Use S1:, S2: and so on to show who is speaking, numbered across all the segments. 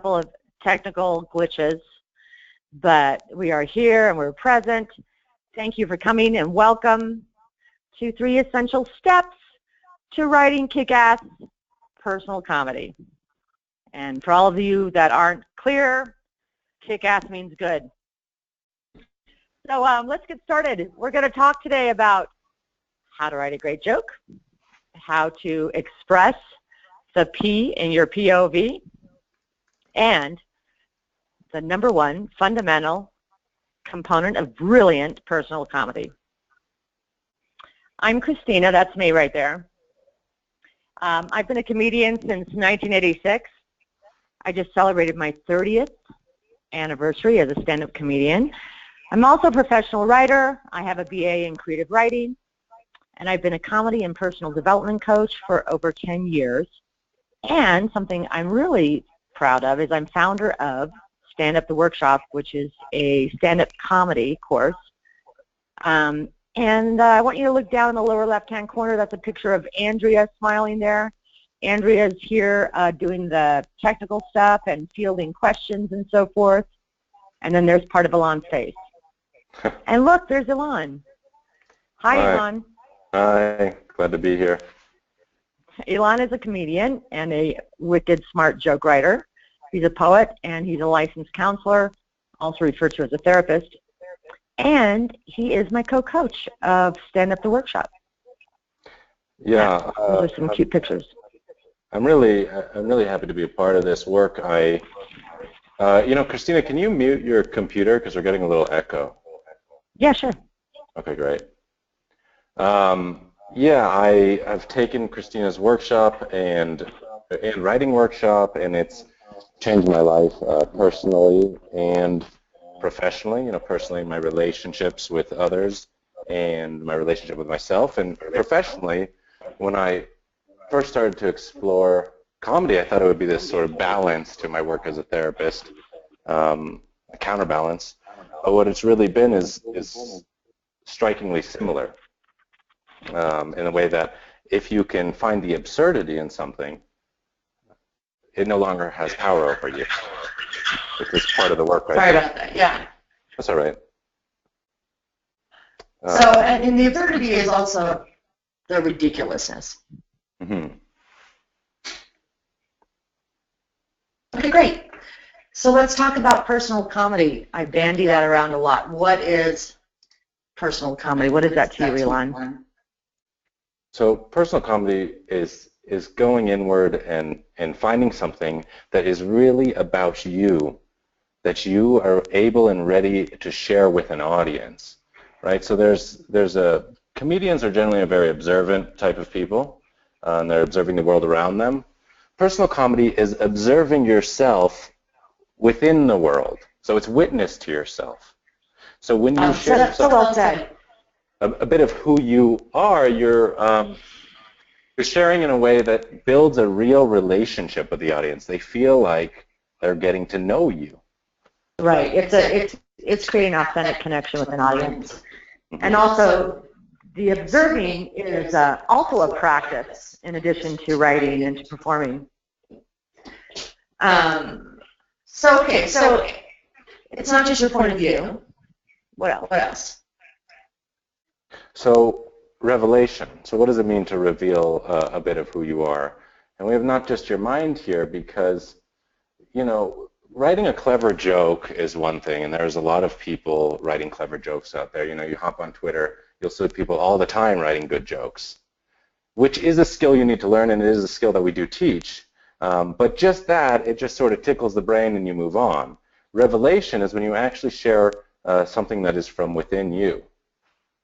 S1: of technical glitches, but we are here and we're present. Thank you for coming and welcome to 3 Essential Steps to Writing Kick-Ass Personal Comedy. And for all of you that aren't clear, kick-ass means good. So let's get started. We're going to talk today about how to write a great joke, how to express the P in your POV, and the #1 fundamental component of brilliant personal comedy. I'm Christina, that's me right there. I've been a comedian since 1986. I just celebrated my 30th anniversary as a stand-up comedian. I'm also a professional writer. I have a BA in creative writing, and I've been a comedy and personal development coach for over 10 years. And something I'm really proud of is I'm founder of Stand Up the Workshop, which is a stand-up comedy course. And I want you to look down in the lower left-hand corner. That's a picture of Andrea smiling there. Andrea's here doing the technical stuff and fielding questions and so forth. And then there's part of Ilan's face. And look, there's Ilan. Hi, Ilan.
S2: Hi, glad to be here.
S1: Ilan is a comedian and a wicked smart joke writer. He's a poet and he's a licensed counselor, also referred to as a therapist. And he is my co-coach of Stand Up the Workshop.
S2: Yeah,
S1: those are some cute pictures.
S2: I'm really happy to be a part of this work. Christina, can you mute your computer because we're getting a little echo?
S1: Yeah, sure.
S2: Okay, great. I've taken Christina's workshop and writing workshop, and it's changed my life personally and professionally. Personally, my relationships with others and my relationship with myself, and professionally, when I first started to explore comedy, I thought it would be this sort of balance to my work as a therapist, a counterbalance. But what it's really been is strikingly similar. In a way that if you can find the absurdity in something, it no longer has power over you. Which is part of the work.
S3: Sorry about that, yeah.
S2: That's all right.
S3: And the absurdity is also the ridiculousness.
S2: Mm-hmm.
S3: Okay, great. So let's talk about personal comedy. I bandy that around a lot. What is personal comedy? What is that to you, Ilan?
S2: So personal comedy is going inward and finding something that is really about you, that you are able and ready to share with an audience, right? So comedians are generally a very observant type of people, and they're observing the world around them. Personal comedy is observing yourself within the world, so it's witness to yourself. So when you share a bit of who you are, you're sharing in a way that builds a real relationship with the audience. They feel like they're getting to know you.
S1: Right. It's creating an authentic connection with an audience. Mm-hmm. And also, the observing is also a practice in addition to writing and to performing.
S3: So it's not just your point of view. What else?
S2: So revelation. So what does it mean to reveal a bit of who you are? And we have not just your mind here because, writing a clever joke is one thing, and there's a lot of people writing clever jokes out there. You hop on Twitter, you'll see people all the time writing good jokes, which is a skill you need to learn, and it is a skill that we do teach. But just that, it just sort of tickles the brain and you move on. Revelation is when you actually share something that is from within you.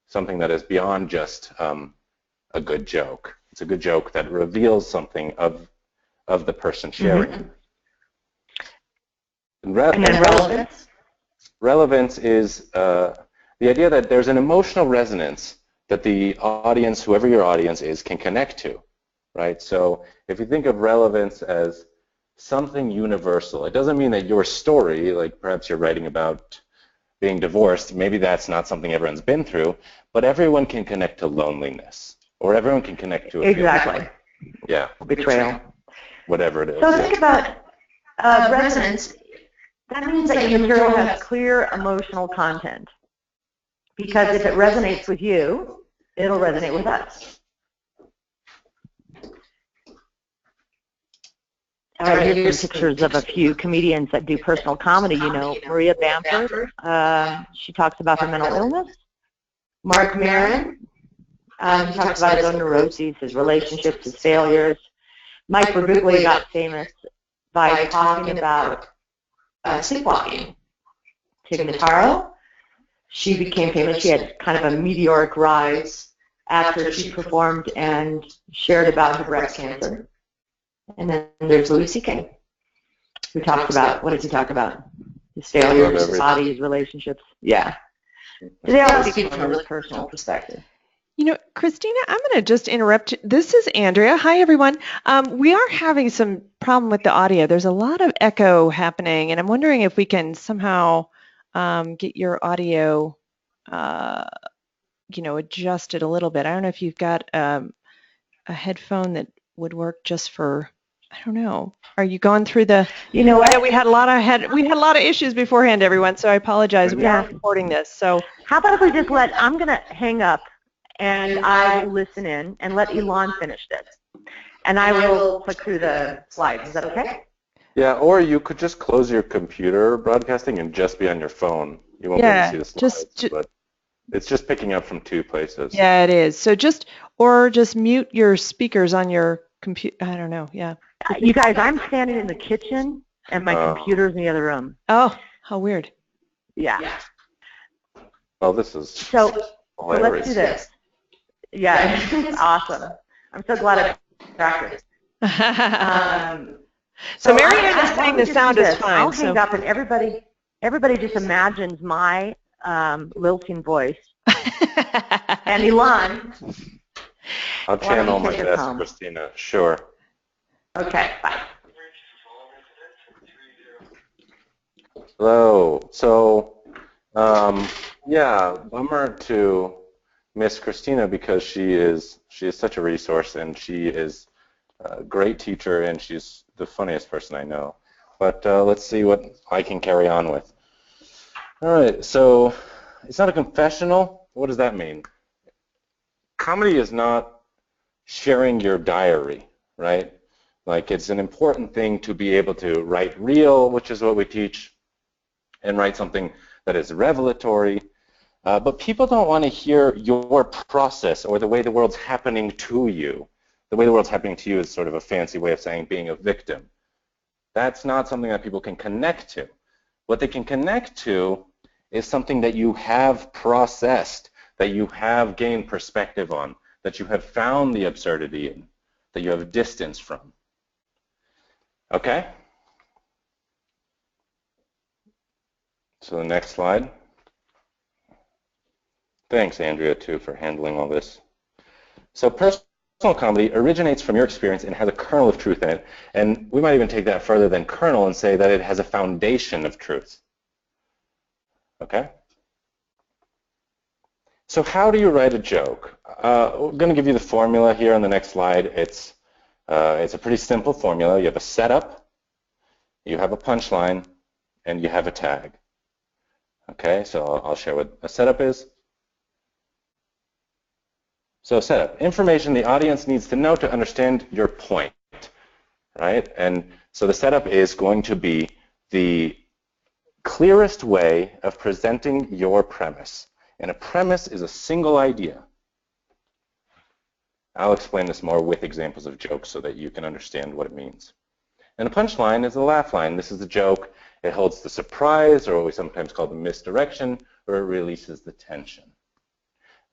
S2: Something that is beyond just a good joke. It's a good joke that reveals something of the person sharing.
S1: Mm-hmm.
S2: And then relevance? Relevance is the idea that there's an emotional resonance that the audience, whoever your audience is, can connect to, right? So if you think of relevance as something universal, it doesn't mean that your story, like perhaps you're writing about being divorced, maybe that's not something everyone's been through, but everyone can connect to loneliness, or everyone can connect to a
S1: exactly.
S2: Yeah.
S1: Betrayal.
S2: Whatever it is.
S1: So think about
S3: Resonance, that means that your material has clear emotional content. Because if it resonates with you, it'll resonate with us. All right, here's pictures of a few comedians that do personal comedy. You know, Maria Bamford, she talks about her mental illness. Mark Maron, he talks about his own neuroses, his relationships, his failures. Mike Birbiglia got famous by talking about sleepwalking. Tig Notaro, she became famous. She had kind of a meteoric rise after she performed and shared about her breast cancer. And then there's Louis C.K., who talks about, what does he talk about? His failures, his body, his relationships. Yeah. They all speak from a really personal perspective.
S4: You know, Christina, I'm going to just interrupt you. This is Andrea. Hi, everyone. We are having some problem with the audio. There's a lot of echo happening, and I'm wondering if we can somehow get your audio, adjusted a little bit. I don't know if you've got a headphone that would work just for, I don't know. Are you going through the? You know what? We had a lot of issues beforehand, everyone. So I apologize. We are recording this. So
S1: how about if we just I'm going to hang up and I will listen in and let Elon finish this, and I will click through the slides. Is that okay?
S2: Yeah, or you could just close your computer broadcasting and just be on your phone. You won't be able to see the slides, but it's just picking up from two places.
S4: Yeah, it is. So just mute your speakers on your computer. I don't know. Yeah.
S1: You guys, I'm standing in the kitchen and my computer's in the other room.
S4: Oh, how weird.
S1: Yeah.
S2: Oh, this is
S1: so let's do this. Yeah, it's awesome. I'm so glad I practiced.
S4: So Marianne is saying the sound is fine.
S1: I'll hang up and everybody just imagines my lilting voice. And Elon.
S2: I'll channel my best, Christina. Sure.
S1: Okay, bye.
S2: Hello. So, bummer to miss Christina because she is such a resource and she is a great teacher and she's the funniest person I know. But let's see what I can carry on with. All right. So, it's not a confessional. What does that mean? Comedy is not sharing your diary, right? Like, it's an important thing to be able to write real, which is what we teach, and write something that is revelatory. But people don't want to hear your process or the way the world's happening to you. The way the world's happening to you is sort of a fancy way of saying being a victim. That's not something that people can connect to. What they can connect to is something that you have processed, that you have gained perspective on, that you have found the absurdity in, that you have distance from. Okay? So the next slide. Thanks, Andrea, too, for handling all this. So personal comedy originates from your experience and has a kernel of truth in it. And we might even take that further than kernel and say that it has a foundation of truth. Okay? So how do you write a joke? We're going to give you the formula here on the next slide. It's a pretty simple formula. You have a setup, you have a punchline, and you have a tag. Okay, so I'll share what a setup is. So setup, information the audience needs to know to understand your point, right? And so the setup is going to be the clearest way of presenting your premise. And a premise is a single idea. I'll explain this more with examples of jokes so that you can understand what it means. And a punchline is a laugh line. This is the joke. It holds the surprise, or what we sometimes call the misdirection, or it releases the tension.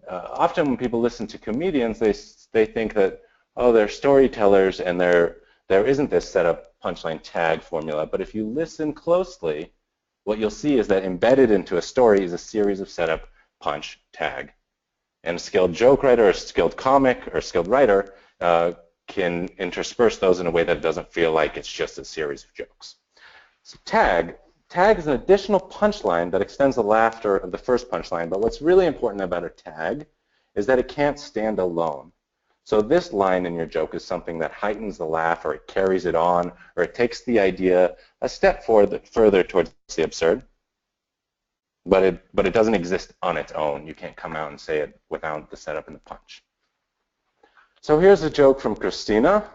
S2: Often when people listen to comedians, they think that, oh, they're storytellers and there isn't this setup punchline tag formula. But if you listen closely, what you'll see is that embedded into a story is a series of setup, punch, tag. And a skilled joke writer, or a skilled comic, or a skilled writer can intersperse those in a way that doesn't feel like it's just a series of jokes. So tag is an additional punchline that extends the laughter of the first punchline, but what's really important about a tag is that it can't stand alone. So this line in your joke is something that heightens the laugh, or it carries it on, or it takes the idea a step further towards the absurd. But it doesn't exist on its own. You can't come out and say it without the setup and the punch. So here's a joke from Christina,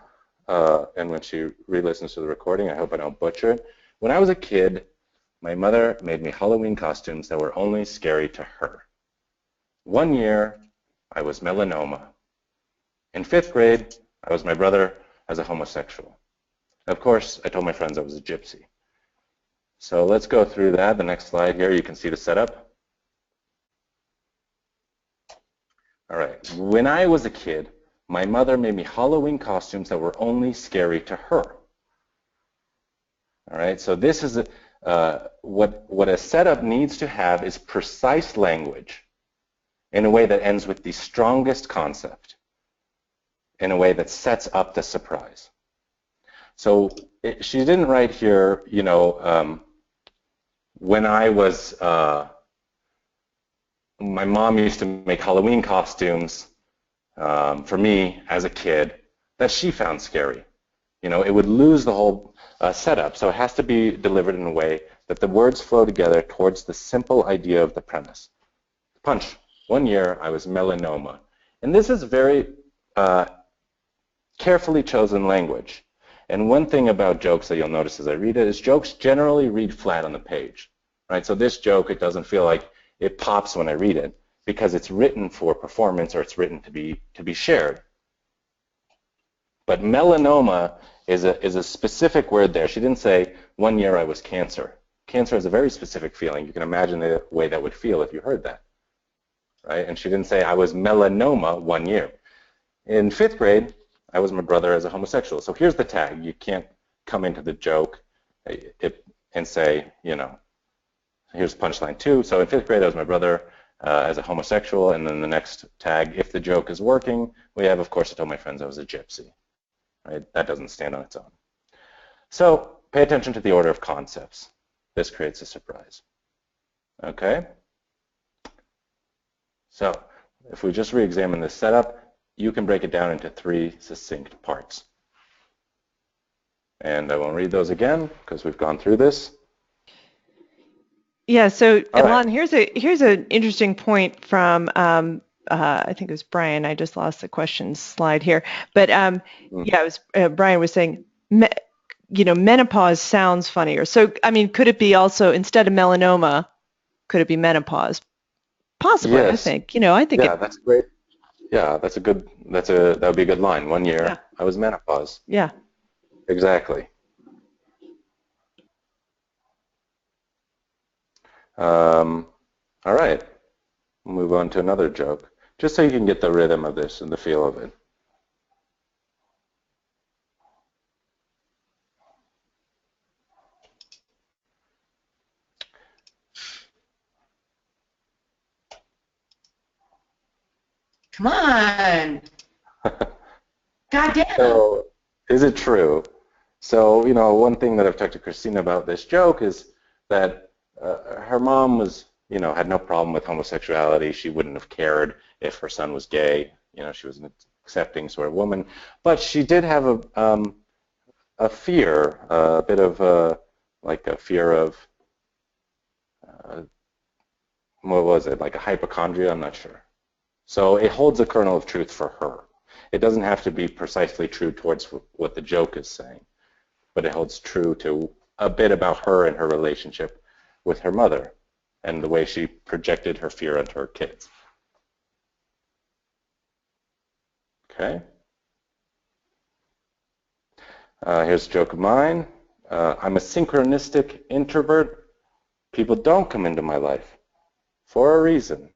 S2: and when she re-listens to the recording, I hope I don't butcher it. When I was a kid, my mother made me Halloween costumes that were only scary to her. One year, I was melanoma. In 5th grade, I was my brother as a homosexual. Of course, I told my friends I was a gypsy. So let's go through that. The next slide here, you can see the setup. All right. When I was a kid, my mother made me Halloween costumes that were only scary to her. All right. So this is what a setup needs to have is precise language in a way that ends with the strongest concept, in a way that sets up the surprise. So she didn't write here, you know, when I was, my mom used to make Halloween costumes for me as a kid that she found scary. You know, it would lose the whole setup. So it has to be delivered in a way that the words flow together towards the simple idea of the premise. Punch. One year I was melanoma. And this is very carefully chosen language. And one thing about jokes that you'll notice as I read it is jokes generally read flat on the page, right? So this joke, it doesn't feel like it pops when I read it because it's written for performance or it's written to be shared. But melanoma is a specific word there. She didn't say, one year I was cancer. Cancer is a very specific feeling. You can imagine the way that would feel if you heard that, right? And she didn't say, I was melanoma 1 year. In 5th grade, I was my brother as a homosexual. So here's the tag. You can't come into the joke and say, you know, here's punchline 2. So in 5th grade, I was my brother as a homosexual. And then the next tag, if the joke is working, we have, of course, I told my friends I was a gypsy. Right? That doesn't stand on its own. So pay attention to the order of concepts. This creates a surprise. Okay? So if we just re-examine this setup, you can break it down into 3 succinct parts. And I won't read those again because we've gone through this.
S4: Yeah, so
S2: Alon,
S4: here's an interesting point from I think it was Brian. I just lost the questions slide here, but yeah, it was Brian was saying, you know, menopause sounds funnier. So I mean, could it be also instead of melanoma, could it be menopause? Possibly, yes. I think. You know, I think.
S2: Yeah, that's great. Yeah, that would be a good line. 1 year, yeah. I was menopause.
S4: Yeah.
S2: Exactly. All right. We'll move on to another joke, just so you can get the rhythm of this and the feel of it.
S3: Come on. God damn.
S2: So, is it true? So, you know, one thing that I've talked to Christina about this joke is that her mom was, you know, had no problem with homosexuality. She wouldn't have cared if her son was gay. You know, she was an accepting sort of woman. But she did have a fear, a bit of like a fear of, what was it, like a hypochondria? I'm not sure. So it holds a kernel of truth for her. It doesn't have to be precisely true towards what the joke is saying, but it holds true to a bit about her and her relationship with her mother and the way she projected her fear onto her kids. Okay. Here's a joke of mine. I'm a synchronistic introvert. People don't come into my life for a reason.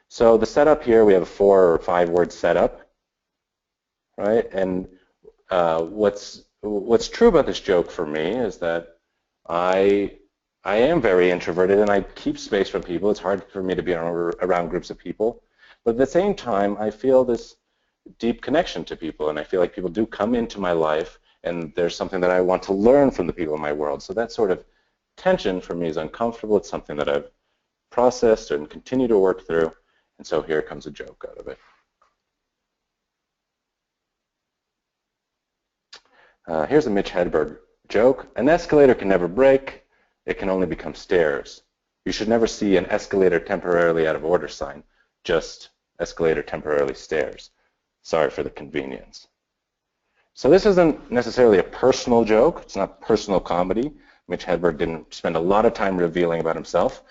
S2: So the setup here, we have a 4 or 5 word setup, right? And what's true about this joke for me is that I am very introverted and I keep space from people. It's hard for me to be around groups of people. But at the same time, I feel this deep connection to people, and I feel like people do come into my life and there's something that I want to learn from the people in my world. So that sort of tension for me is uncomfortable. It's something that I've processed and continue to work through. And so here comes a joke out of it. Here's a Mitch Hedberg joke. An escalator can never break. It can only become stairs. You should never see an escalator temporarily out of order sign, just escalator temporarily stairs. Sorry for the convenience. So this isn't necessarily a personal joke. It's not personal comedy. Mitch Hedberg didn't spend a lot of time revealing about himself,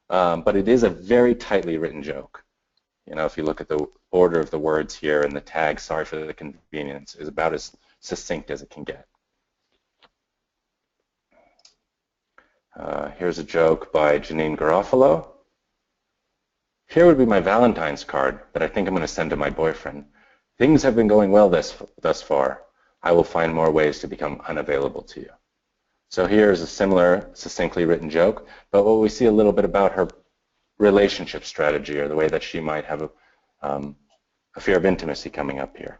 S2: but it is a very tightly written joke. You know, if you look at the order of the words here and the tag, sorry for the convenience, is about as succinct as it can get. Here's a joke by Janine Garofalo. Here would be my Valentine's card that I think I'm going to send to my boyfriend. Things have been going well thus far. I will find more ways to become unavailable to you. So here's a similar, succinctly written joke, but what we see a little bit about her relationship strategy, or the way that she might have a fear of intimacy coming up here.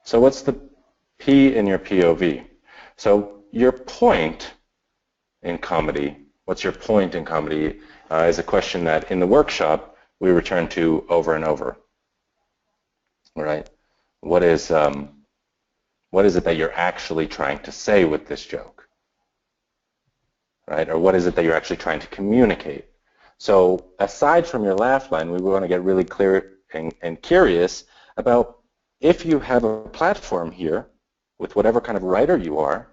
S2: So what's the P in your POV? So your point in comedy, what's your point in comedy, is a question that in the workshop we return to over and over. Right? What is it that you're actually trying to say with this joke? Right? Or what is it that you're actually trying to communicate? So aside from your laugh line, we want to get really clear and curious about, if you have a platform here with whatever kind of writer you are,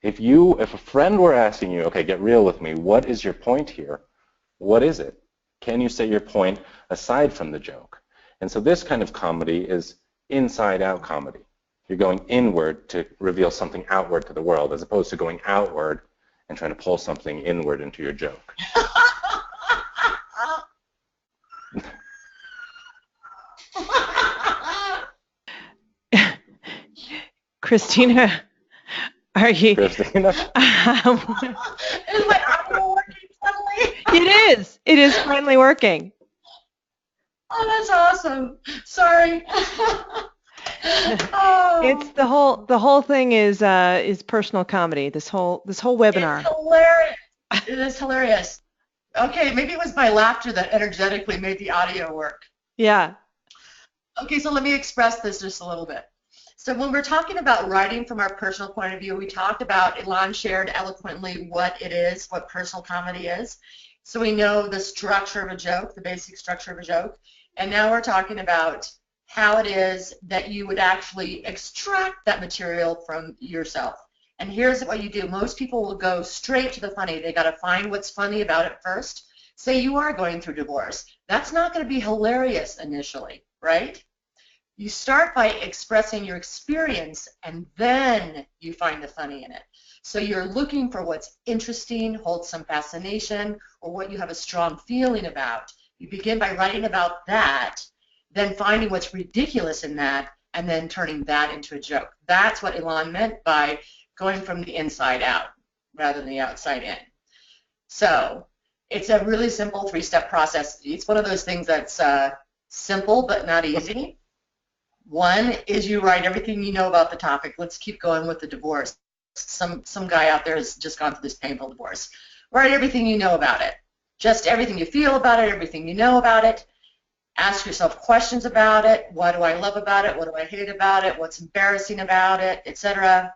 S2: if a friend were asking you, okay, get real with me, what is your point here? What is it? Can you say your point aside from the joke? And so this kind of comedy is inside-out comedy. You're going inward to reveal something outward to the world, as opposed to going outward and trying to pull something inward into your joke.
S4: Christina, are you?
S2: Christina?
S3: Is my audio working suddenly?
S4: It is. It is finally working.
S3: Oh, that's awesome. Sorry. Oh.
S4: It's the whole thing is personal comedy. This whole webinar.
S3: It's hilarious. It is hilarious. Okay, maybe it was my laughter that energetically made the audio work.
S4: Yeah.
S3: Okay, so let me express this just a little bit. So when we're talking about writing from our personal point of view, we talked about, Elan shared eloquently what it is, what personal comedy is. So we know the structure of a joke, the basic structure of a joke. And now we're talking about how it is that you would actually extract that material from yourself. And here's what you do. Most people will go straight to the funny. They got to find what's funny about it first. Say you are going through divorce. That's not going to be hilarious initially, right? You start by expressing your experience, and then you find the funny in it. So you're looking for what's interesting, holds some fascination, or what you have a strong feeling about. You begin by writing about that, then finding what's ridiculous in that, and then turning that into a joke. That's what Elan meant by going from the inside out rather than the outside in. So it's a really simple three-step process. It's one of those things that's simple but not easy. One is you write everything you know about the topic. Let's keep going with the divorce. Some guy out there has just gone through this painful divorce. Write everything you know about it. Just everything you feel about it, everything you know about it. Ask yourself questions about it. What do I love about it? What do I hate about it? What's embarrassing about it, etc.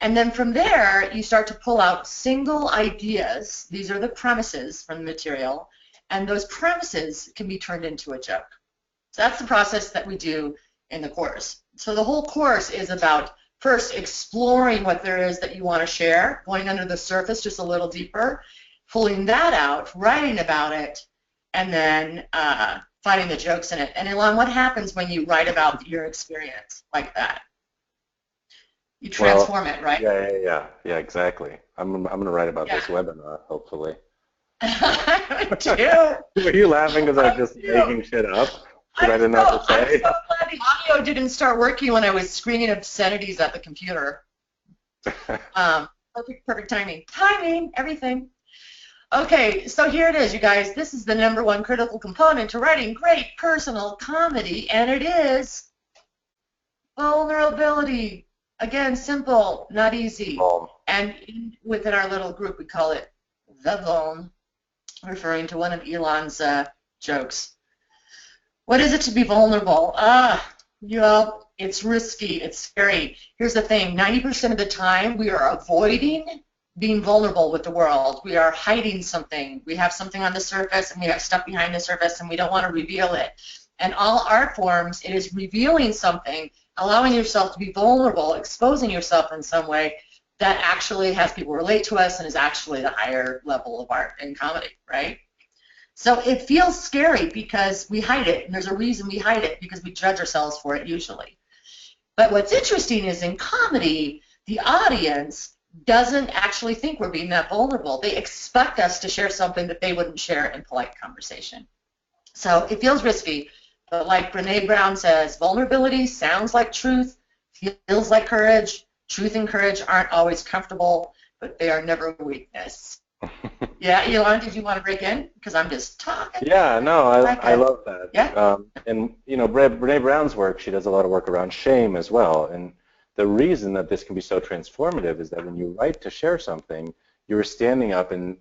S3: And then from there, you start to pull out single ideas. These are the premises from the material. And those premises can be turned into a joke. So that's the process that we do in the course. So the whole course is about first exploring what there is that you want to share, going under the surface just a little deeper, pulling that out, writing about it, and then finding the jokes in it. And Elan, what happens when you write about your experience like that? You transform it, right?
S2: Yeah, exactly. I'm going to write about this webinar, hopefully.
S3: I do.
S2: Were you laughing because I'm just making shit up? I didn't know what to say.
S3: I'm so glad the audio didn't start working when I was screaming obscenities at the computer. Perfect timing. Timing, everything. Okay, so here it is, you guys. This is the #1 critical component to writing great personal comedy, and it is vulnerability. Again, simple, not easy. And within our little group, we call it the vuln, referring to one of Elan's jokes. What is it to be vulnerable? It's risky. It's scary. Here's the thing. 90% of the time, we are avoiding being vulnerable with the world. We are hiding something. We have something on the surface, and we have stuff behind the surface, and we don't want to reveal it. And all art forms, it is revealing something, allowing yourself to be vulnerable, exposing yourself in some way that actually has people relate to us and is actually the higher level of art and comedy, right? So it feels scary because we hide it, and there's a reason we hide it, because we judge ourselves for it usually. But what's interesting is in comedy, the audience doesn't actually think we're being that vulnerable. They expect us to share something that they wouldn't share in polite conversation. So it feels risky, but like Brené Brown says, vulnerability sounds like truth, feels like courage. Truth and courage aren't always comfortable, but they are never a weakness. Yeah, Elon, did you want to break in? Because I'm just talking.
S2: Yeah, no, I love that.
S3: Yeah.
S2: And, you know, Brené Brown's work, she does a lot of work around shame as well. And the reason that this can be so transformative is that when you write to share something, you're standing up and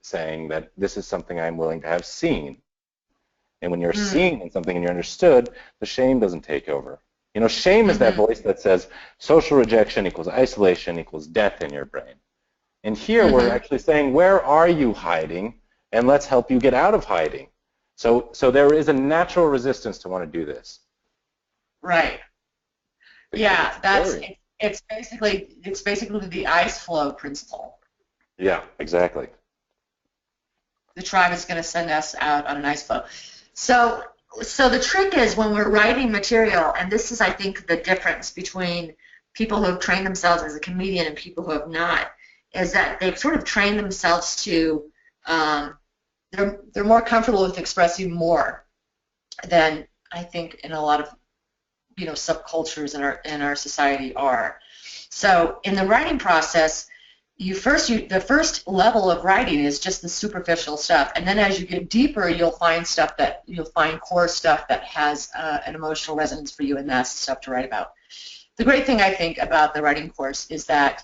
S2: saying that this is something I'm willing to have seen. And when you're seen in something and you're understood, the shame doesn't take over. You know, shame is that voice that says social rejection equals isolation equals death in your brain. And here we're actually saying, where are you hiding? And let's help you get out of hiding. So there is a natural resistance to want to do this.
S3: Right. Yeah, it's basically the ice flow principle.
S2: Yeah, exactly.
S3: The tribe is going to send us out on an ice flow. So the trick is when we're writing material, and this is, I think, the difference between people who have trained themselves as a comedian and people who have not, is that they've sort of trained themselves to, they're more comfortable with expressing more than I think in a lot of, you know, subcultures in our society are. So in the writing process, the first level of writing is just the superficial stuff, and then as you get deeper, you'll find core stuff that has an emotional resonance for you, and that's the stuff to write about. The great thing I think about the writing course is that,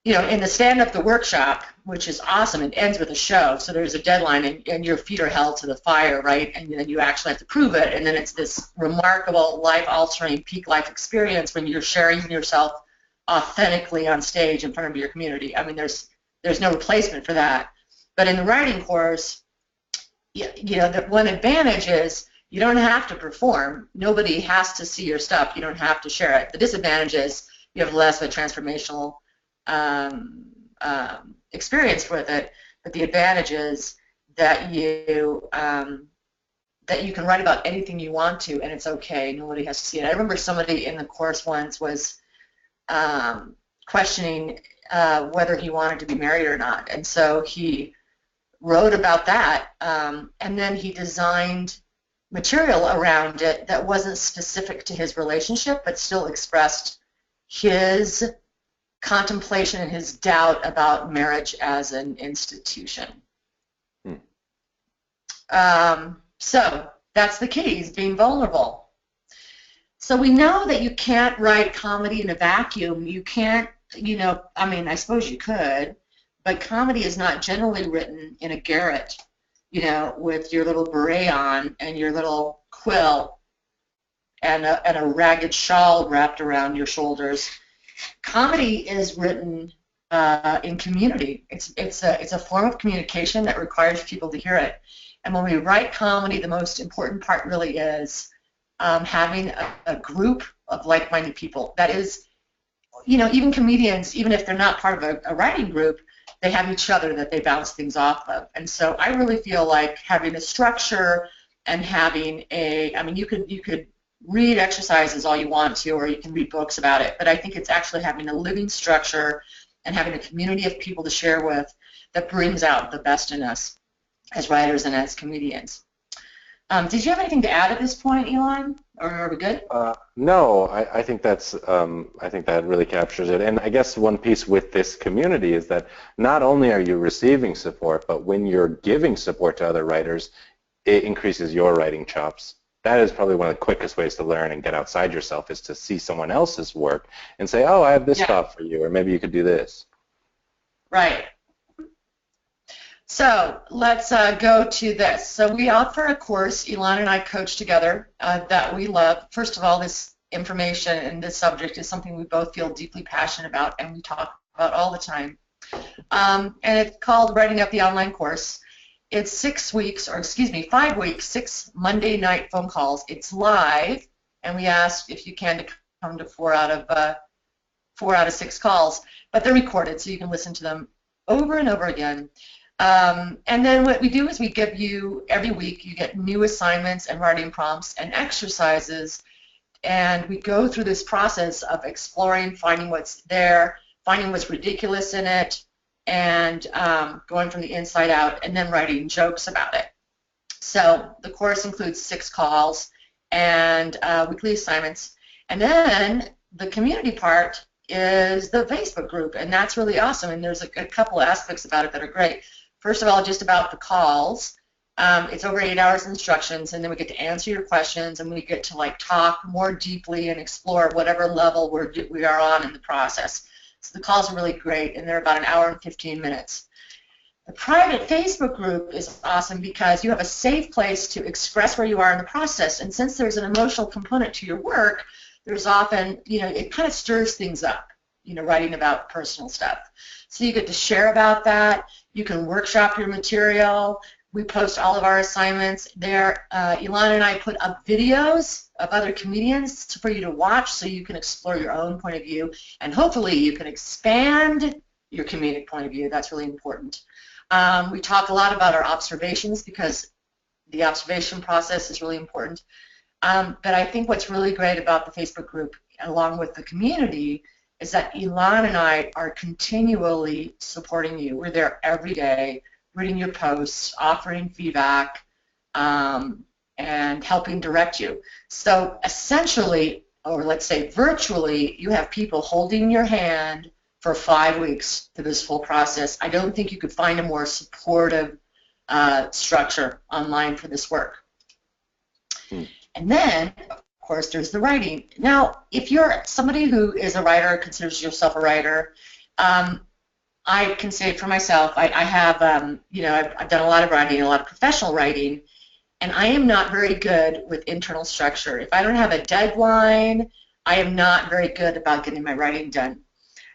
S3: you know, in the stand-up, the workshop, which is awesome, it ends with a show, so there's a deadline, and your feet are held to the fire, right, and then you actually have to prove it, and then it's this remarkable, life-altering, peak life experience when you're sharing yourself authentically on stage in front of your community. I mean, there's no replacement for that. But in the writing course, you know, the one advantage is you don't have to perform. Nobody has to see your stuff. You don't have to share it. The disadvantage is you have less of a transformational experience with it. But the advantage is that you can write about anything you want to, and it's okay. Nobody has to see it. I remember somebody in the course once was questioning whether he wanted to be married or not, and so he wrote about that, and then he designed material around it that wasn't specific to his relationship, but still expressed his contemplation and his doubt about marriage as an institution. So that's the key, is being vulnerable. So we know that you can't write comedy in a vacuum. You can't, you know, I mean, I suppose you could, but comedy is not generally written in a garret, you know, with your little beret on and your little quill and a ragged shawl wrapped around your shoulders. Comedy is written in community. It's a form of communication that requires people to hear it. And when we write comedy, the most important part really is having a group of like-minded people. That is, you know, even comedians, even if they're not part of a writing group, they have each other that they bounce things off of. And so I really feel like having a structure and having I mean, you could read exercises all you want to, or you can read books about it, but I think it's actually having a living structure and having a community of people to share with that brings out the best in us as writers and as comedians. Did you have anything to add at this point, Elon, or are we good?
S2: No, I think that's I think that really captures it. And I guess one piece with this community is that not only are you receiving support, but when you're giving support to other writers, it increases your writing chops. That is probably one of the quickest ways to learn and get outside yourself, is to see someone else's work and say, oh, I have this thought for you, or maybe you could do this.
S3: Right.
S5: So let's go to this. So we offer a course, Ilana and I coach together, that we love. First of all, this information and this subject is something we both feel deeply passionate about and we talk about all the time. And it's called Writing Up the Online Course. It's 5 weeks, 6 Monday night phone calls. It's live, and we ask if you can to come to 4 out of 6 calls, but they're recorded, so you can listen to them over and over again. And then what we do is we give you, every week, you get new assignments and writing prompts and exercises, and we go through this process of exploring, finding what's there, finding what's ridiculous in it, and going from the inside out, and then writing jokes about it. So the course includes 6 calls and weekly assignments. And then the community part is the Facebook group, and that's really awesome, and there's a couple of aspects about it that are great. First of all, just about the calls. It's over 8 hours of instructions, and then we get to answer your questions, and we get to like talk more deeply and explore whatever level we are on in the process. So the calls are really great, and they're about 1 hour and 15 minutes. The private Facebook group is awesome because you have a safe place to express where you are in the process, and since there's an emotional component to your work, there's often, it kind of stirs things up, writing about personal stuff. So you get to share about that. You can workshop your material. We post all of our assignments there. Ilana and I put up videos of other comedians for you to watch so you can explore your own point of view, and hopefully you can expand your comedic point of view. That's really important. We talk a lot about our observations because the observation process is really important. But I think what's really great about the Facebook group, along with the community, is that Ilana and I are continually supporting you. We're there every day, reading your posts, offering feedback, and helping direct you. So essentially, or let's say virtually, you have people holding your hand for 5 weeks through this full process. I don't think you could find a more supportive structure online for this work. And then, of course, there's the writing. Now, if you're somebody who is a writer, considers yourself a writer, I can say for myself, I have, I've done a lot of writing, a lot of professional writing, and I am not very good with internal structure. If I don't have a deadline, I am not very good about getting my writing done.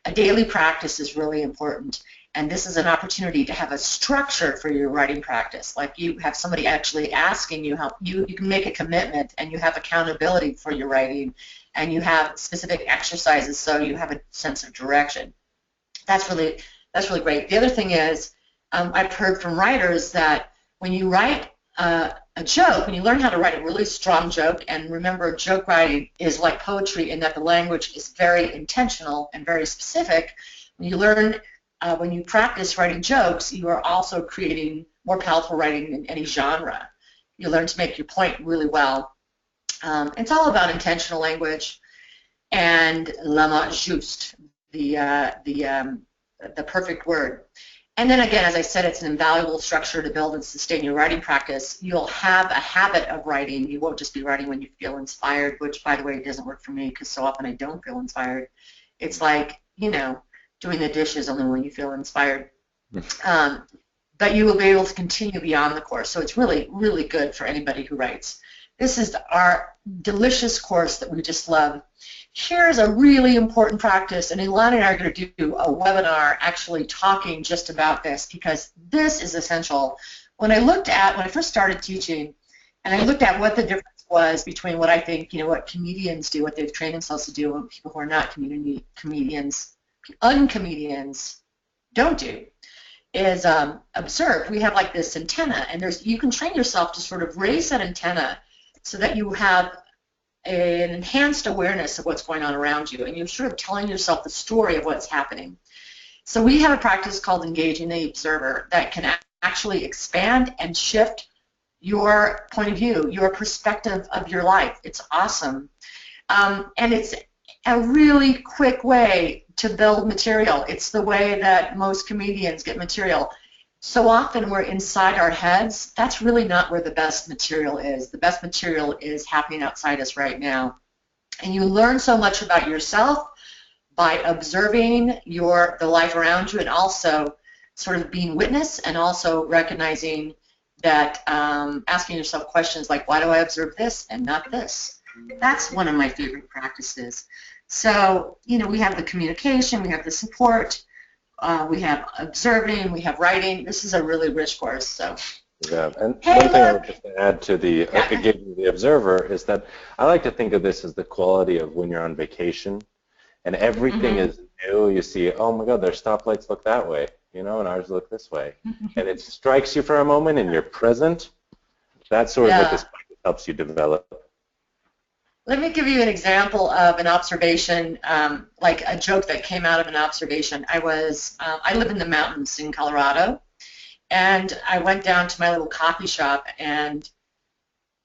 S5: A daily practice is really important, and this is an opportunity to have a structure for your writing practice. Like you have somebody actually asking you how you can make a commitment, and you have accountability for your writing, and you have specific exercises so you have a sense of direction. That's really great. The other thing is, I've heard from writers that when you write a joke, when you learn how to write a really strong joke, and remember, joke writing is like poetry in that the language is very intentional and very specific. When you learn, when you practice writing jokes, you are also creating more powerful writing in any genre. You learn to make your point really well. It's all about intentional language and la mot juste, the perfect word. And then again, as I said, it's an invaluable structure to build and sustain your writing practice. You'll have a habit of writing. You won't just be writing when you feel inspired, which, by the way, doesn't work for me because so often I don't feel inspired. It's like, doing the dishes only when you feel inspired. But you will be able to continue beyond the course. So it's really, really good for anybody who writes. This is our delicious course that we just love. Here's a really important practice, and Ilana and I are going to do a webinar actually talking just about this because this is essential. When I first started teaching, and I looked at what the difference was between what I think, what comedians do, what they've trained themselves to do, and people who are not comedians, uncomedians don't do, is observe. We have like this antenna, and you can train yourself to sort of raise that antenna so that you have an enhanced awareness of what's going on around you, and you're sort of telling yourself the story of what's happening. So we have a practice called Engaging the Observer that can actually expand and shift your point of view, your perspective of your life. It's awesome. And it's a really quick way to build material. It's the way that most comedians get material. So often we're inside our heads. That's really not where the best material is. The best material is happening outside us right now. And you learn so much about yourself by observing the life around you, and also sort of being witness and also recognizing that asking yourself questions like, why do I observe this and not this? That's one of my favorite practices. So, you know, we have the communication, we have the support, we have observing, we have writing. This is a really rich course. So.
S2: Yeah, and
S5: Hey,
S2: one thing I
S5: look.
S2: would just add to the the observer is that I like to think of this as the quality of when you're on vacation and everything is new. You see, oh my God, their stoplights look that way, you know, and ours look this way. And it strikes you for a moment and you're present. That's sort of what this practice helps you develop.
S5: Let me give you an example of an observation, like a joke that came out of an observation. I live in the mountains in Colorado, and I went down to my little coffee shop, and,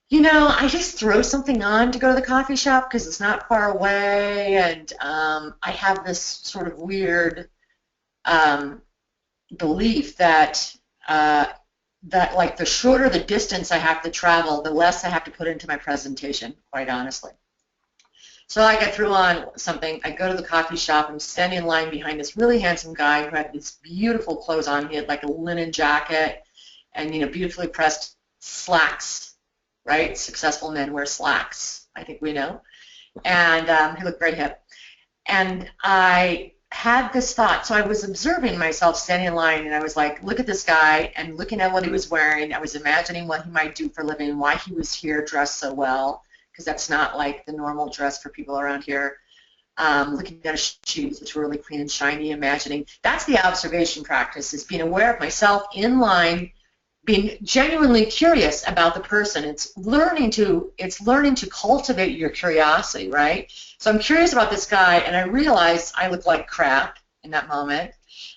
S5: you know, I just throw something on to go to the coffee shop because it's not far away, and I have this sort of weird belief that like the shorter the distance I have to travel, the less I have to put into my presentation, quite honestly. So like I threw on something, I go to the coffee shop, I'm standing in line behind this really handsome guy who had these beautiful clothes on. He had like a linen jacket and, you know, beautifully pressed slacks, right? Successful men wear slacks, I think we know. And he looked very hip. And I had this thought, so I was observing myself standing in line, and I was like, look at this guy, and looking at what he was wearing. I was imagining what he might do for a living, why he was here dressed so well, because that's not like the normal dress for people around here. Looking at his shoes, which were really clean and shiny, imagining. That's the observation practice, is being aware of myself in line, being genuinely curious about the person. It's learning to cultivate your curiosity, right? So I'm curious about this guy, and I realize I look like crap in that moment,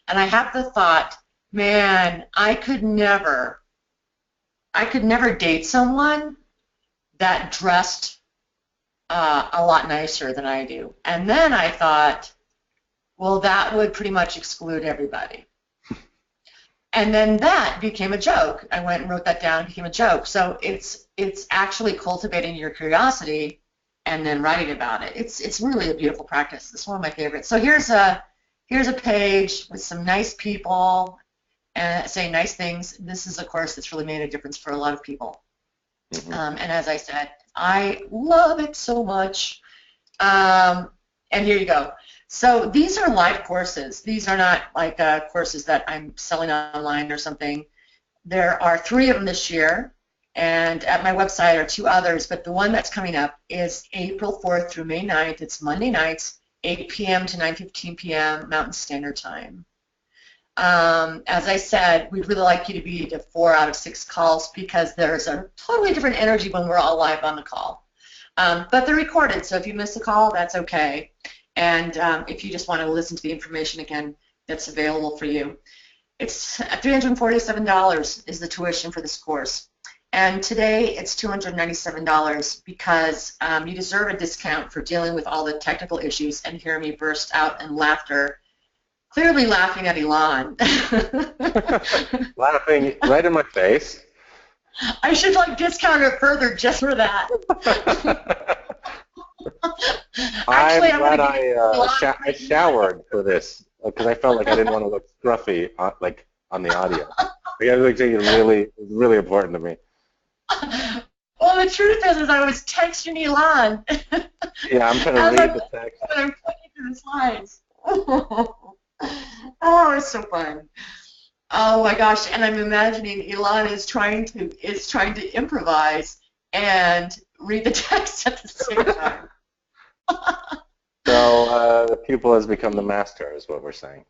S5: and I have the thought, man, I could never date someone that dressed a lot nicer than I do. And then I thought, well, that would pretty much exclude everybody. And then that became a joke. I went and wrote that down. It became a joke. So it's actually cultivating your curiosity and then writing about it. It's really a beautiful practice. It's one of my favorites. So here's a page with some nice people and saying nice things. This is a course that's really made a difference for a lot of people. And as I said, I love it so much. And here you go. So these are live courses. These are not like courses that I'm selling online or something. There are 3 of them this year, and at my website are 2 others, but the one that's coming up is April 4th through May 9th. It's Monday nights, 8 p.m. to 9:15 p.m. Mountain Standard Time. As I said, we'd really like you to be to 4 out of 6 calls because there's a totally different energy when we're all live on the call. But they're recorded, so if you miss a call, that's okay. And if you just want to listen to the information again, that's available for you. It's $347 is the tuition for this course. And today it's $297 because you deserve a discount for dealing with all the technical issues and hear me burst out in laughter, clearly laughing at Elon.
S2: Laughing right in my face.
S5: I should like discount it further just for that. Actually,
S2: I'm glad I showered for this because I felt like I didn't want to look scruffy like on the audio. It's really important to me.
S5: Well, the truth is I was texting Elon.
S2: Yeah, I'm trying to read the text.
S5: But I'm clicking through the slides. Oh, it's so fun. Oh my gosh! And I'm imagining Elon is trying to improvise and read the text at the same time.
S2: So the pupil has become the master, is what we're saying.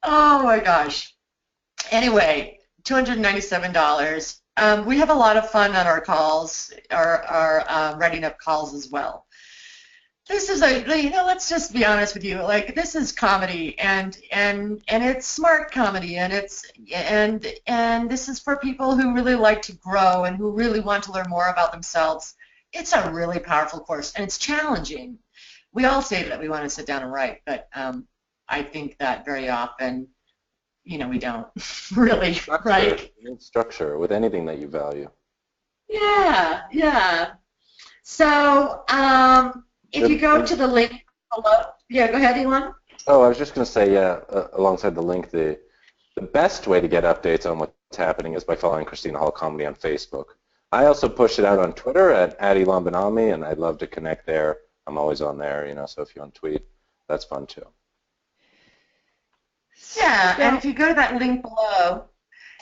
S5: Oh my gosh. Anyway, $297. We have a lot of fun on our calls, our writing up calls as well. This is let's just be honest with you. Like, this is comedy, and it's smart comedy, and this is for people who really like to grow and who really want to learn more about themselves. It's a really powerful course, and it's challenging. We all say that we want to sit down and write, but I think that very often, we don't really, right?
S2: You need structure with anything that you value.
S5: Yeah. So if you go to the link below, yeah, go ahead, Elon.
S2: Oh, I was just going to say, alongside the link, the best way to get updates on what's happening is by following Christina Hall Comedy on Facebook. I also push it out on Twitter at Elon Benami, and I'd love to connect there. I'm always on there, you know, so if you want to tweet, that's fun too.
S5: Yeah, and if you go to that link below,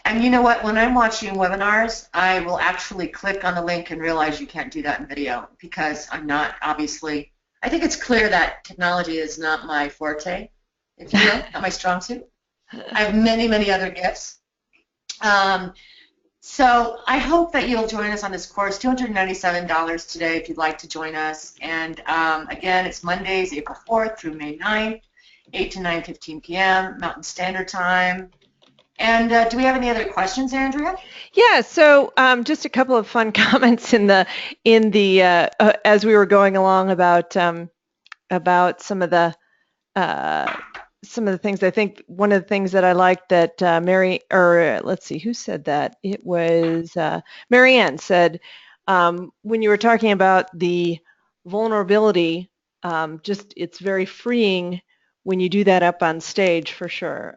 S5: and you know what, when I'm watching webinars, I will actually click on the link and realize you can't do that in video because I'm not, obviously, I think it's clear that technology is not my forte, if you will, not my strong suit. I have many, many other gifts. So I hope that you'll join us on this course, $297 today if you'd like to join us. And again, it's Mondays, April 4th through May 9th, 8 to 9:15 p.m. Mountain Standard Time. And do we have any other questions, Andrea?
S4: Yeah, so just a couple of fun comments in the as we were going along about some of the things. I think one of the things that I liked that let's see, who said that? It was Marianne said when you were talking about the vulnerability, just it's very freeing when you do that up on stage for sure.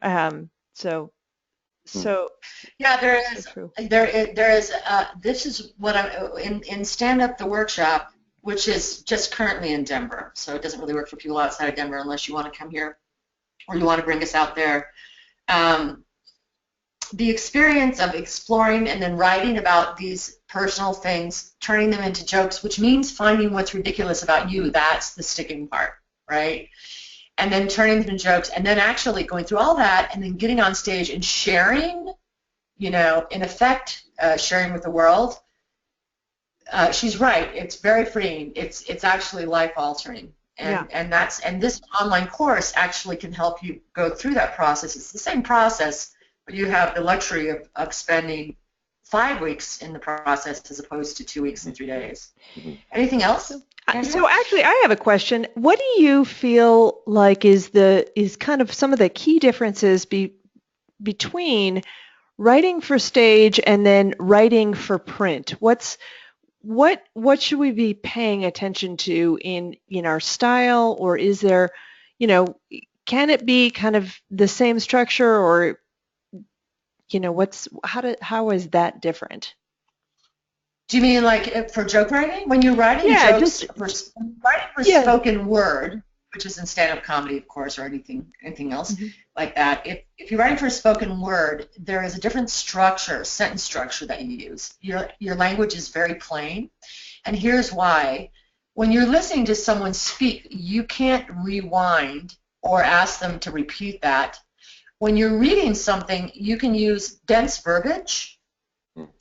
S4: So
S5: yeah, there is.
S4: so
S5: There is. This is what I'm in Stand Up the workshop, which is just currently in Denver. So it doesn't really work for people outside of Denver unless you want to come here or you want to bring us out there. The experience of exploring and then writing about these personal things, turning them into jokes, which means finding what's ridiculous about you. That's the sticking part, right? And then turning them into jokes, and then actually going through all that, and then getting on stage and sharing, you know, in effect, sharing with the world. She's right. It's very freeing. It's actually life-altering, and this online course actually can help you go through that process. It's the same process, but you have the luxury of spending 5 weeks in the process as opposed to 2 weeks and 3 days. Anything else?
S4: So actually, I have a question. What do you feel like is kind of some of the key differences between writing for stage and then writing for print? What should we be paying attention to in our style, or is there, you know, can it be kind of the same structure, or you know, how is that different?
S5: Do you mean like for joke writing? When you're writing jokes for spoken word, which is in stand-up comedy, of course, or anything else like that. If you're writing for spoken word, there is a different structure, sentence structure that you use. Your language is very plain, and here's why. When you're listening to someone speak, you can't rewind or ask them to repeat that. When you're reading something, you can use dense verbiage.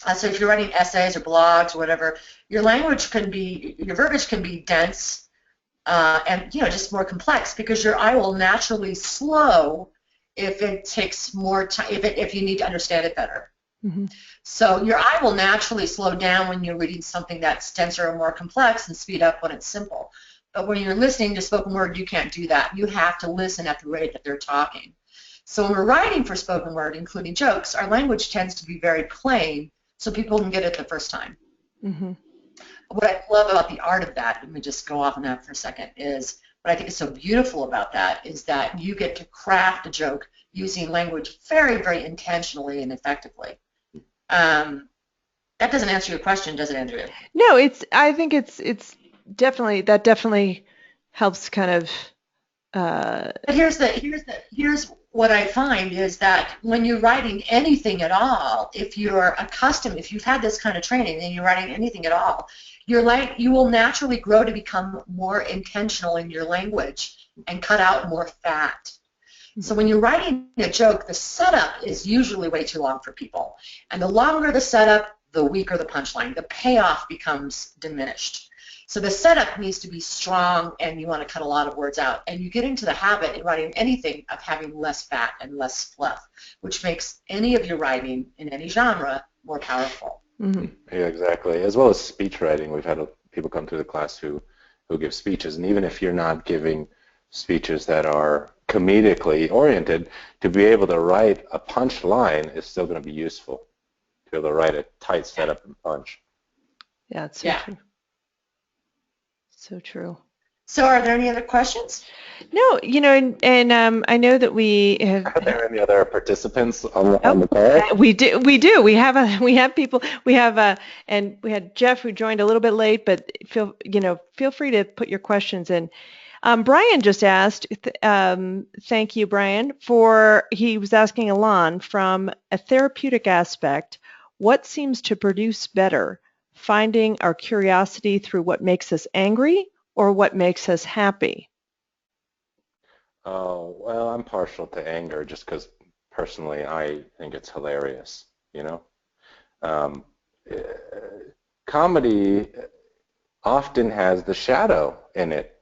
S5: So if you're writing essays or blogs or whatever, your verbiage can be dense and just more complex, because your eye will naturally slow if it takes more time, if you need to understand it better.
S4: Mm-hmm.
S5: So your eye will naturally slow down when you're reading something that's denser or more complex, and speed up when it's simple. But when you're listening to spoken word, you can't do that. You have to listen at the rate that they're talking. So when we're writing for spoken word, including jokes, our language tends to be very plain, so people can get it the first time.
S4: Mm-hmm.
S5: What I love about the art of that, let me just go off on that for a second, is what I think is so beautiful about that is that you get to craft a joke using language very, very intentionally and effectively. That doesn't answer your question, does it, Andrea?
S4: No, I think it's definitely helps kind of.
S5: But here's what I find is that when you're writing anything at all, if you've had this kind of training and you're writing anything at all, you will naturally grow to become more intentional in your language and cut out more fat. So when you're writing a joke, the setup is usually way too long for people. And the longer the setup, the weaker the punchline. The payoff becomes diminished. So the setup needs to be strong, and you want to cut a lot of words out. And you get into the habit in writing anything of having less fat and less fluff, which makes any of your writing in any genre more powerful.
S4: Mm-hmm.
S2: Yeah, exactly. As well as speech writing, we've had people come through the class who give speeches, and even if you're not giving speeches that are comedically oriented, to be able to write a punch line is still going to be useful. To be able to write a tight setup and punch.
S4: Yeah, it's so true. So true.
S5: So are there any other questions?
S4: No, and I know that we have.
S2: Are there any other participants on the call?
S4: We do. We have people. And we had Jeff who joined a little bit late, but feel free to put your questions in. Brian just asked, thank you, Brian, he was asking Elan, from a therapeutic aspect, what seems to produce better, finding our curiosity through what makes us angry or what makes us happy?
S2: Oh, well, I'm partial to anger just because personally I think it's hilarious, you know? Um, eh, Comedy often has the shadow in it,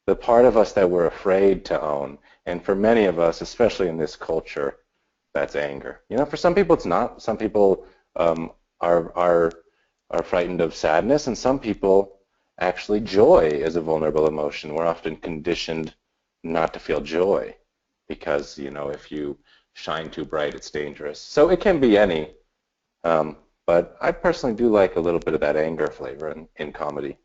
S2: the part of us that we're afraid to own. And for many of us, especially in this culture, that's anger. You know, for some people it's not. Some people are frightened of sadness, and some people actually joy is a vulnerable emotion. We're often conditioned not to feel joy because, if you shine too bright, it's dangerous. So it can be any, but I personally do like a little bit of that anger flavor in comedy.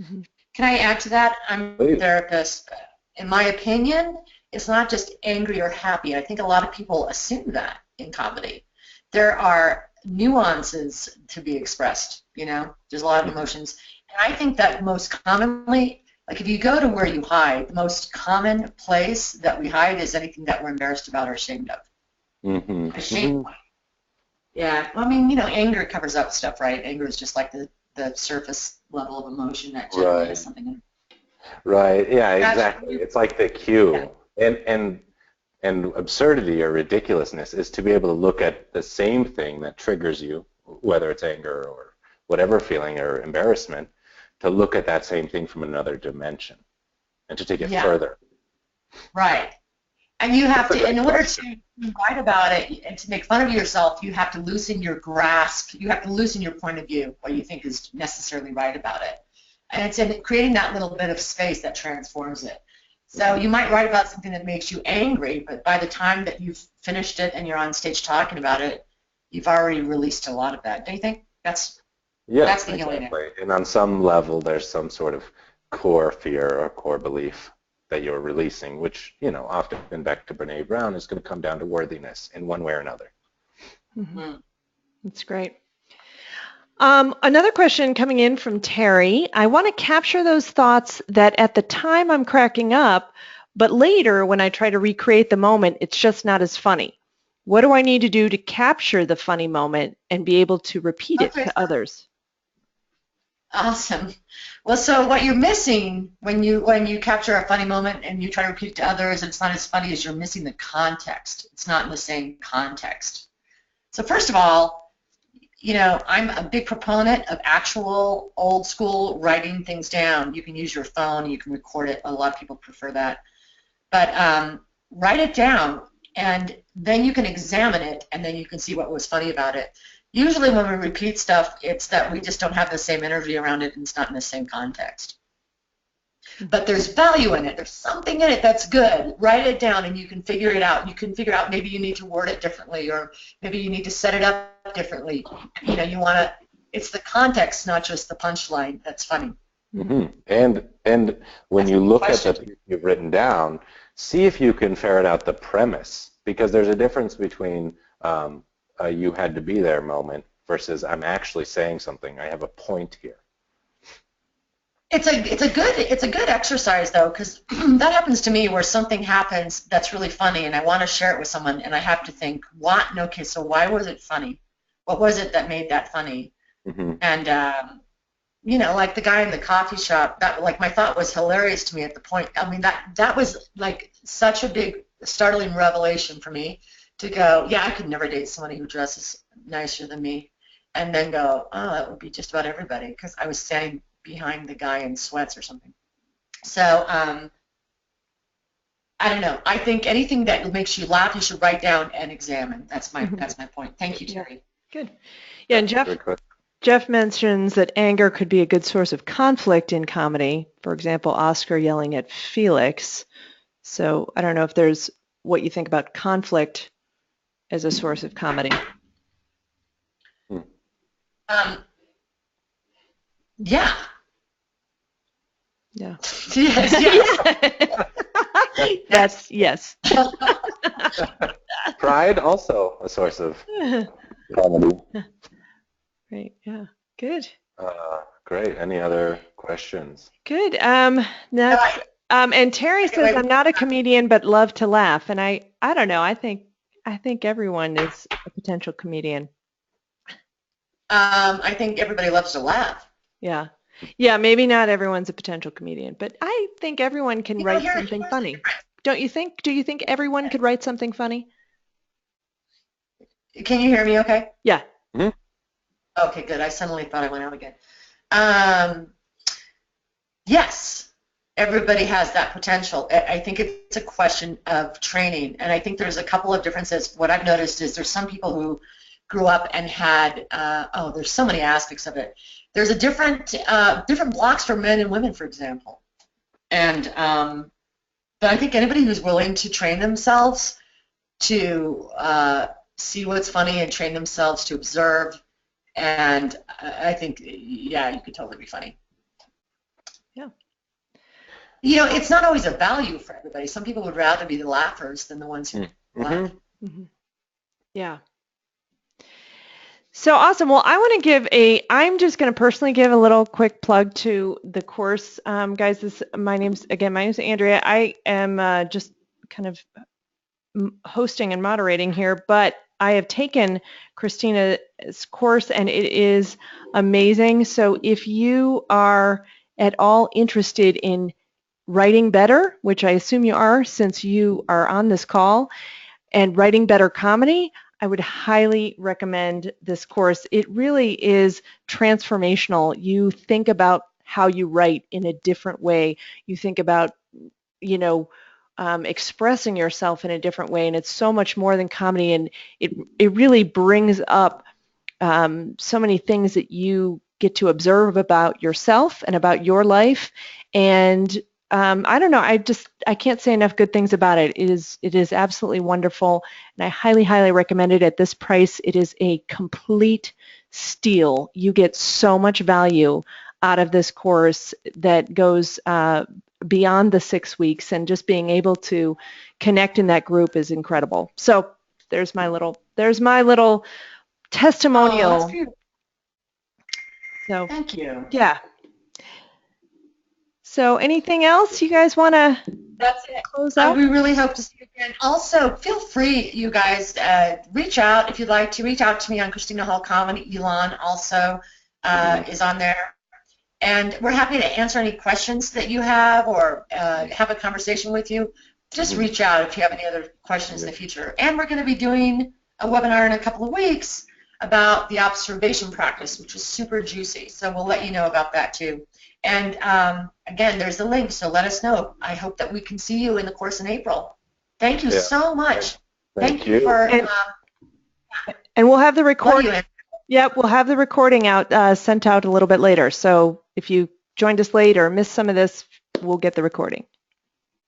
S4: Mm-hmm.
S5: Can I add to that? I'm a therapist. In my opinion, it's not just angry or happy. I think a lot of people assume that in comedy. There are nuances to be expressed, There's a lot of emotions. And I think that most commonly, like if you go to where you hide, the most common place that we hide is anything that we're embarrassed about or ashamed of.
S2: Mm-hmm.
S5: Ashamed. Yeah. Well, I mean, anger covers up stuff, right? Anger is just like the surface level of emotion that generally has something in it.
S2: Right. Yeah, exactly. It's like the cue. Yeah. And absurdity or ridiculousness is to be able to look at the same thing that triggers you, whether it's anger or whatever feeling or embarrassment, to look at that same thing from another dimension and to take it further.
S5: Right. And you have to, in order to write about it and to make fun of yourself, you have to loosen your grasp. You have to loosen your point of view, what you think is necessarily right about it. And it's in creating that little bit of space that transforms it. So you might write about something that makes you angry, but by the time that you've finished it and you're on stage talking about it, you've already released a lot of that. Don't you think? That's the healing.
S2: Exactly. And on some level, there's some sort of core fear or core belief that you're releasing, which, often back to Brene Brown, is going to come down to worthiness in one way or another.
S4: Mm-hmm. That's great. Another question coming in from Terry. I want to capture those thoughts that at the time I'm cracking up, but later when I try to recreate the moment, it's just not as funny. What do I need to do to capture the funny moment and be able to repeat it to others?
S5: Awesome. Well, so what you're missing when you capture a funny moment and you try to repeat it to others and it's not as funny as you're missing the context. It's not in the same context. So first of all, I'm a big proponent of actual old school writing things down. You can use your phone, you can record it. A lot of people prefer that. But write it down and then you can examine it and then you can see what was funny about it. Usually when we repeat stuff, it's that we just don't have the same energy around it and it's not in the same context. But there's value in it. There's something in it that's good. Write it down and you can figure it out. You can figure out maybe you need to word it differently or maybe you need to set it up differently. It's the context, not just the punchline that's funny.
S2: Mm-hmm. And when you look at the piece you've written down, see if you can ferret out the premise, because there's a difference between you had to be there moment versus I'm actually saying something. I have a point here.
S5: It's a good exercise though, because that happens to me where something happens that's really funny and I want to share it with someone and I have to think, okay, so why was it funny? What was it that made that funny?
S2: Mm-hmm.
S5: And like the guy in the coffee shop, that my thought was hilarious to me at the point. I mean that was like such a big startling revelation for me to go, yeah, I could never date somebody who dresses nicer than me, and then go, oh, that would be just about everybody because I was standing behind the guy in sweats or something. So I don't know. I think anything that makes you laugh, you should write down and examine. That's my point. Thank you, Terry.
S4: Good. Yeah, and Jeff mentions that anger could be a good source of conflict in comedy. For example, Oscar yelling at Felix. So I don't know if there's what you think about conflict as a source of comedy.
S5: Yeah.
S4: Yeah.
S5: Yes.
S4: Yes.
S2: Pride also a source of comedy.
S4: Right. Yeah. Good.
S2: Great. Any other questions?
S4: Good. Next. And Terry says, I'm not a comedian, but love to laugh. And I don't know. I think everyone is a potential comedian.
S5: I think everybody loves to laugh.
S4: Yeah. Yeah. Maybe not everyone's a potential comedian, but I think everyone can write something funny. Don't you think? Do you think everyone could write something funny?
S5: Can you hear me okay?
S4: Yeah.
S2: Mm-hmm.
S5: Okay, good. I suddenly thought I went out again. Yes, everybody has that potential. I think it's a question of training, and I think there's a couple of differences. What I've noticed is there's some people who grew up and had, there's so many aspects of it. There's a different blocks for men and women, for example. And but I think anybody who's willing to train themselves to see what's funny and train themselves to observe, and I think, yeah, you could totally be funny.
S4: Yeah.
S5: You know, it's not always a value for everybody. Some people would rather be the laughers than the ones who laugh.
S4: Mm-hmm. Yeah. So awesome. Well, I'm just going to personally give a little quick plug to the course. Guys, my name's Andrea. I am just kind of hosting and moderating here, but I have taken Christina's course and it is amazing. So if you are at all interested in writing better, which I assume you are since you are on this call, and writing better comedy, I would highly recommend this course. It really is transformational. You think about how you write in a different way. You think about, expressing yourself in a different way, and it's so much more than comedy, and it really brings up so many things that you get to observe about yourself and about your life. And I don't know, I can't say enough good things about it. It is absolutely wonderful, and I highly, highly recommend it at this price. It is a complete steal. You get so much value out of this course that goes beyond the 6 weeks, and just being able to connect in that group is incredible. So there's my little testimonial.
S5: Oh,
S4: so
S5: thank you.
S4: Yeah. So anything else you guys want to close out?
S5: We really hope to see you again. Also, feel free, you guys, reach out if you'd like to. Reach out to me on Christina Hall Comedy. Elon also is on there. And we're happy to answer any questions that you have or have a conversation with you. Just reach out if you have any other questions in the future. And we're going to be doing a webinar in a couple of weeks about the observation practice, which is super juicy. So we'll let you know about that too. And again, there's a link, so let us know. I hope that we can see you in the course in April. Thank you so much. Thank you for...
S4: And we'll have the recording. Yep, we'll have the recording out, sent out a little bit later. So if you joined us late or missed some of this, we'll get the recording.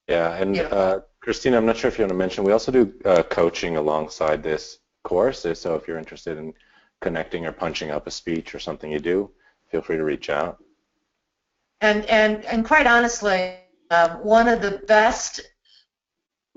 S2: Yeah, and Christina, I'm not sure if you want to mention, we also do coaching alongside this course. So if you're interested in connecting or punching up a speech or something you do, feel free to reach out.
S5: And quite honestly, one of the best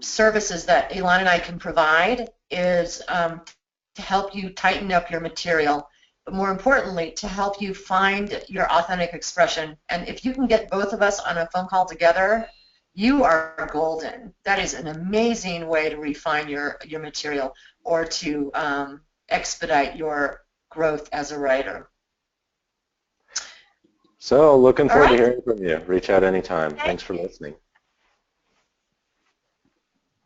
S5: services that Elon and I can provide is to help you tighten up your material, but more importantly, to help you find your authentic expression. And if you can get both of us on a phone call together, you are golden. That is an amazing way to refine your material or to expedite your growth as a writer.
S2: So looking forward to hearing from you. Reach out anytime. Thanks for listening.